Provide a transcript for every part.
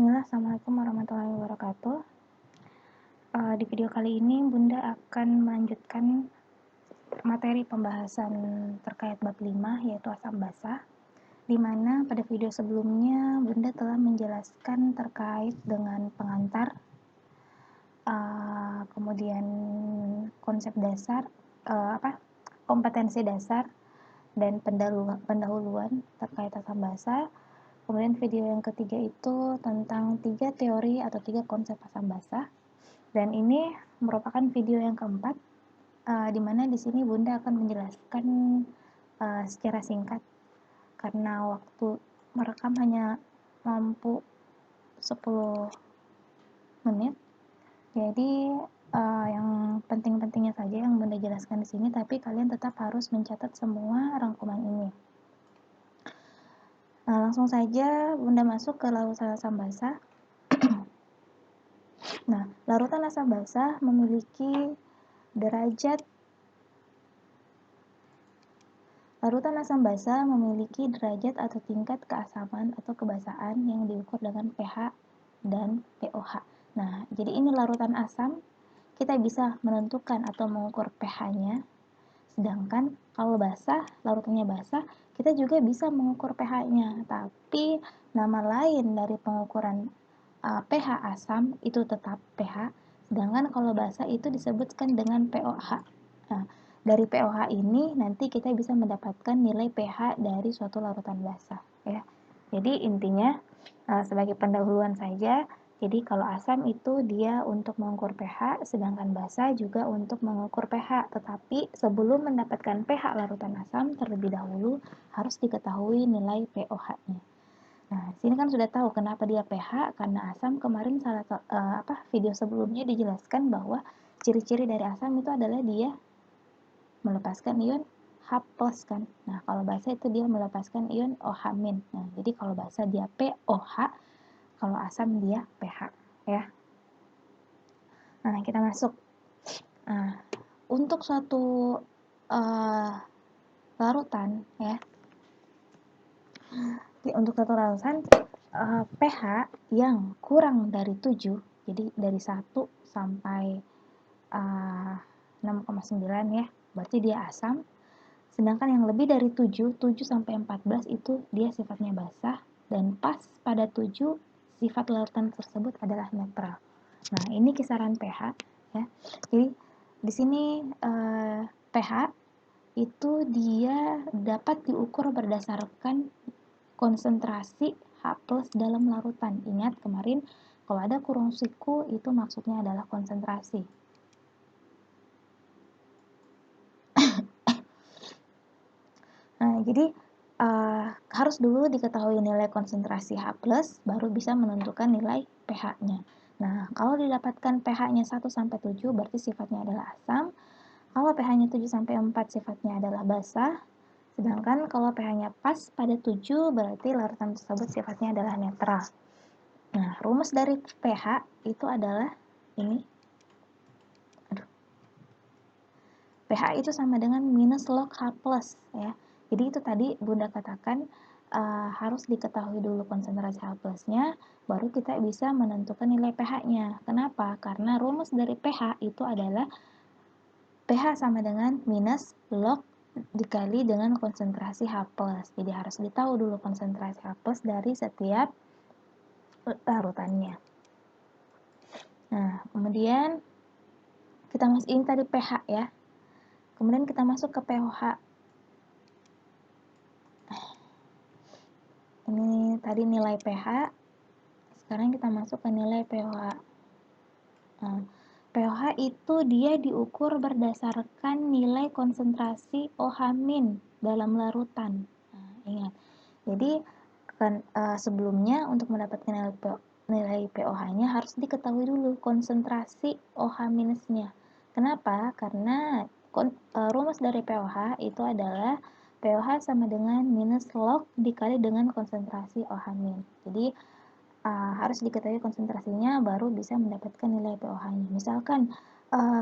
Bismillah, Assalamualaikum warahmatullahi wabarakatuh. Di video kali ini Bunda akan melanjutkan materi pembahasan terkait bab 5, yaitu asam basa, di mana pada video sebelumnya Bunda telah menjelaskan terkait dengan pengantar, kemudian konsep dasar, kompetensi dasar dan pendahuluan terkait asam basa. Kemudian video yang ketiga itu tentang 3 teori atau 3 konsep asam basa. Dan ini merupakan video yang keempat, di mana di sini Bunda akan menjelaskan secara singkat karena waktu merekam hanya mampu 10 menit. Jadi yang penting-pentingnya saja yang Bunda jelaskan di sini, tapi kalian tetap harus mencatat semua rangkuman ini. Nah, langsung saja Bunda masuk ke larutan asam basa. Nah, larutan asam basa memiliki derajat Larutan asam basa memiliki derajat atau tingkat keasaman atau kebasaan yang diukur dengan pH dan pOH. Nah, jadi ini larutan asam, kita bisa menentukan atau mengukur pH-nya. Sedangkan kalau basah, larutannya basah, kita juga bisa mengukur pH-nya. Tapi nama lain dari pengukuran pH asam itu tetap pH. Sedangkan kalau basah itu disebutkan dengan pOH. Nah, dari pOH ini nanti kita bisa mendapatkan nilai pH dari suatu larutan basah, ya. Jadi intinya sebagai pendahuluan saja. Jadi kalau asam itu dia untuk mengukur pH, sedangkan basa juga untuk mengukur pH. Tetapi sebelum mendapatkan pH larutan asam, terlebih dahulu harus diketahui nilai pOH-nya. Nah, sini kan sudah tahu kenapa dia pH, karena asam kemarin video sebelumnya dijelaskan bahwa ciri-ciri dari asam itu adalah dia melepaskan ion H+ kan. Nah, kalau basa itu dia melepaskan ion OH-. Nah, jadi kalau basa dia pOH, kalau asam dia pH, ya. Nah, kita masuk. Nah, untuk suatu larutan, ya. Untuk suatu larutan pH yang kurang dari 7, jadi dari 1 sampai 6,9 ya, berarti dia asam. Sedangkan yang lebih dari 7 sampai 14 itu dia sifatnya basah, dan pas pada 7 sifat larutan tersebut adalah netral. Nah, ini kisaran pH, ya. Jadi di sini pH itu dia dapat diukur berdasarkan konsentrasi H+ dalam larutan. Ingat kemarin kalau ada kurung siku itu maksudnya adalah konsentrasi. Nah, jadi harus dulu diketahui nilai konsentrasi H+, baru bisa menentukan nilai pH-nya. Nah, kalau didapatkan pH-nya 1 sampai 7 berarti sifatnya adalah asam. Kalau pH-nya 7 sampai 4 sifatnya adalah basah. Sedangkan kalau pH-nya pas pada 7 berarti larutan tersebut sifatnya adalah netral. Nah, rumus dari pH itu adalah ini. pH itu sama dengan minus log H+, ya. Jadi itu tadi Bunda katakan harus diketahui dulu konsentrasi H+-nya, baru kita bisa menentukan nilai pH-nya. Kenapa? Karena rumus dari pH itu adalah pH sama dengan minus log dikali dengan konsentrasi H+. Jadi harus ditahu dulu konsentrasi H+ dari setiap larutannya. Nah, kemudian kita masukin tadi pH ya. Kemudian kita masuk ke pOH. Ini tadi nilai pH. Sekarang kita masuk ke nilai pOH. Nah, pOH itu dia diukur berdasarkan nilai konsentrasi OH- dalam larutan. Nah, ingat. Jadi kan sebelumnya untuk mendapatkan nilai pOH-nya harus diketahui dulu konsentrasi OH-nya. Kenapa? Karena rumus dari pOH itu adalah pOH sama dengan minus log dikali dengan konsentrasi OH-. Jadi harus diketahui konsentrasinya baru bisa mendapatkan nilai pOH-nya. Misalkan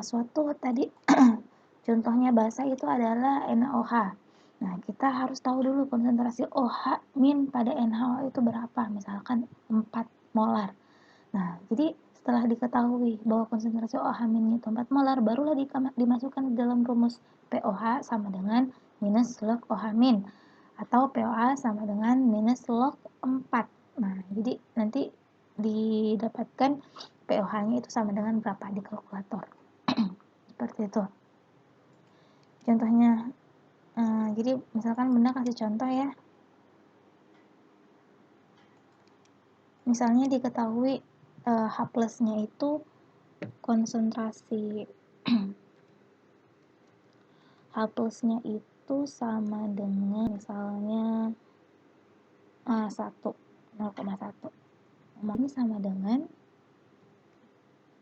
suatu tadi contohnya basa itu adalah NaOH. Nah, kita harus tahu dulu konsentrasi OH- pada NaOH itu berapa. Misalkan 4 molar. Nah, jadi setelah diketahui bahwa konsentrasi OH- itu 4 molar, barulah dimasukkan ke dalam rumus POH sama dengan minus log OH- atau POH sama dengan minus log 4. Nah, jadi nanti didapatkan POH-nya itu sama dengan berapa di kalkulator. Seperti itu. Contohnya, jadi misalkan Bunda kasih contoh ya. Misalnya diketahui H plusnya itu konsentrasi H plusnya itu sama dengan misalnya 1, 0,1. Ini sama dengan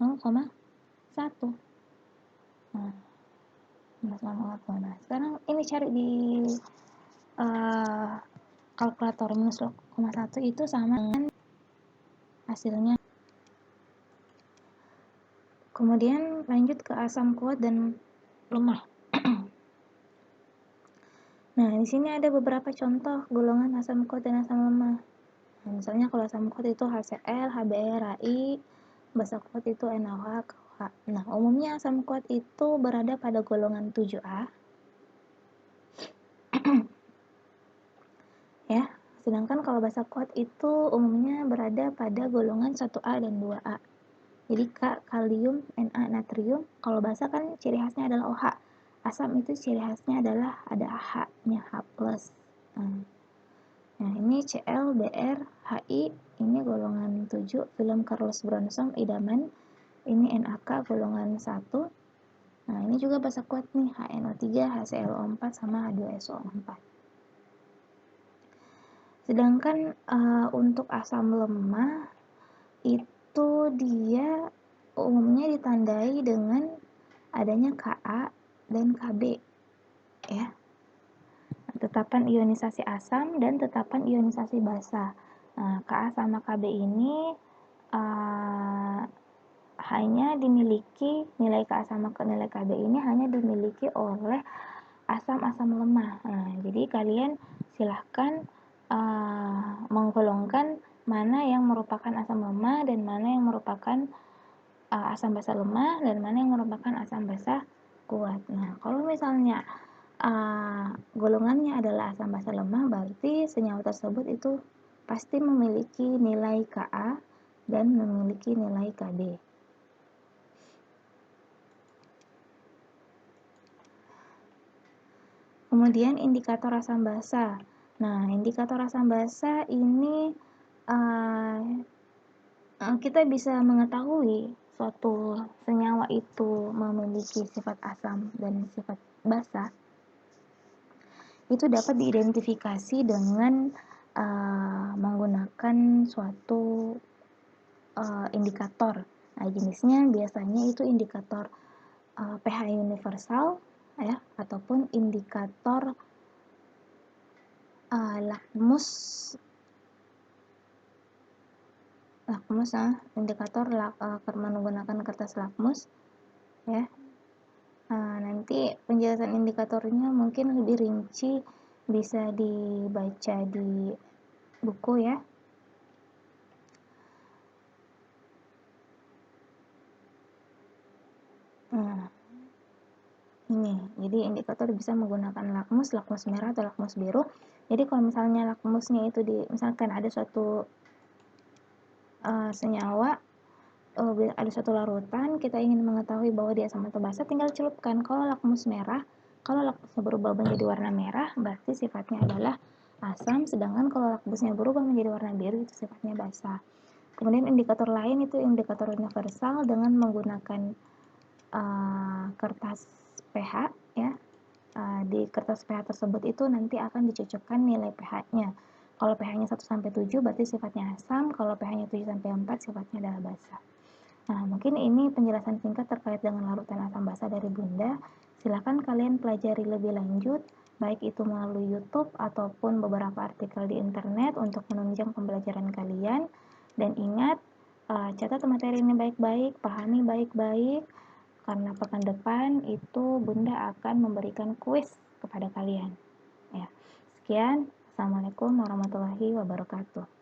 0,1. Nah, sekarang ini cari di kalkulator. Minus 0,1 itu sama dengan hasilnya. Kemudian lanjut ke asam kuat dan lemah. Nah, di sini ada beberapa contoh golongan asam kuat dan asam lemah. Nah, misalnya kalau asam kuat itu HCl, HBr, HI, basa kuat itu NaOH, KOH. Nah, umumnya asam kuat itu berada pada golongan 7A. Ya, sedangkan kalau basa kuat itu umumnya berada pada golongan 1A dan 2A. Jadi kalium, Na, natrium. Kalau basa kan ciri khasnya adalah OH. Asam itu ciri khasnya adalah ada H-nya, H+. Nah, ini Cl, Br, Hi, ini golongan 7, film Carlos Bronson, idaman. Ini NaK golongan 1. Nah, ini juga basa kuat nih, HNO3, HClO4 sama H2SO4. Sedangkan untuk asam lemah itu dia umumnya ditandai dengan adanya Ka dan Kb, ya. Tetapan ionisasi asam dan tetapan ionisasi basa. Nah, Ka sama Kb ini hanya dimiliki, nilai Ka sama nilai Kb ini hanya dimiliki oleh asam-asam lemah. Nah, jadi kalian silahkan menggolongkan mana yang merupakan asam lemah dan mana yang merupakan asam basa lemah dan mana yang merupakan asam basa kuat. Nah, kalau misalnya golongannya adalah asam basa lemah, berarti senyawa tersebut itu pasti memiliki nilai Ka dan memiliki nilai Kb. Kemudian indikator asam basa. Nah, indikator asam basa ini kita bisa mengetahui suatu senyawa itu memiliki sifat asam dan sifat basa. Itu dapat diidentifikasi dengan menggunakan suatu indikator. Nah, jenisnya biasanya itu indikator pH universal, ya, ataupun indikator lakmus, indikator menggunakan kertas lakmus, ya. Nanti penjelasan indikatornya mungkin lebih rinci bisa dibaca di buku, ya. Ini, jadi indikator bisa menggunakan lakmus merah atau lakmus biru. Jadi kalau misalnya lakmusnya itu misalkan ada suatu senyawa, ada suatu larutan, kita ingin mengetahui bahwa dia asam atau basa, tinggal celupkan. Kalau lakmus merah, kalau lakmusnya berubah menjadi warna merah, berarti sifatnya adalah asam, sedangkan kalau lakmusnya berubah menjadi warna biru, itu sifatnya basa. Kemudian indikator lain itu indikator universal dengan menggunakan kertas pH, ya. Di kertas pH tersebut itu nanti akan dicocokkan nilai pH-nya. Kalau pH-nya 1 sampai 7 berarti sifatnya asam, kalau pH-nya 7 sampai 4 sifatnya adalah basa. Nah, mungkin ini penjelasan singkat terkait dengan larutan asam basa dari Bunda. Silakan kalian pelajari lebih lanjut, baik itu melalui YouTube ataupun beberapa artikel di internet untuk menunjang pembelajaran kalian. Dan ingat, catat materi ini baik-baik, pahami baik-baik, karena pekan depan itu Bunda akan memberikan kuis kepada kalian. Ya. Sekian, Assalamualaikum warahmatullahi wabarakatuh.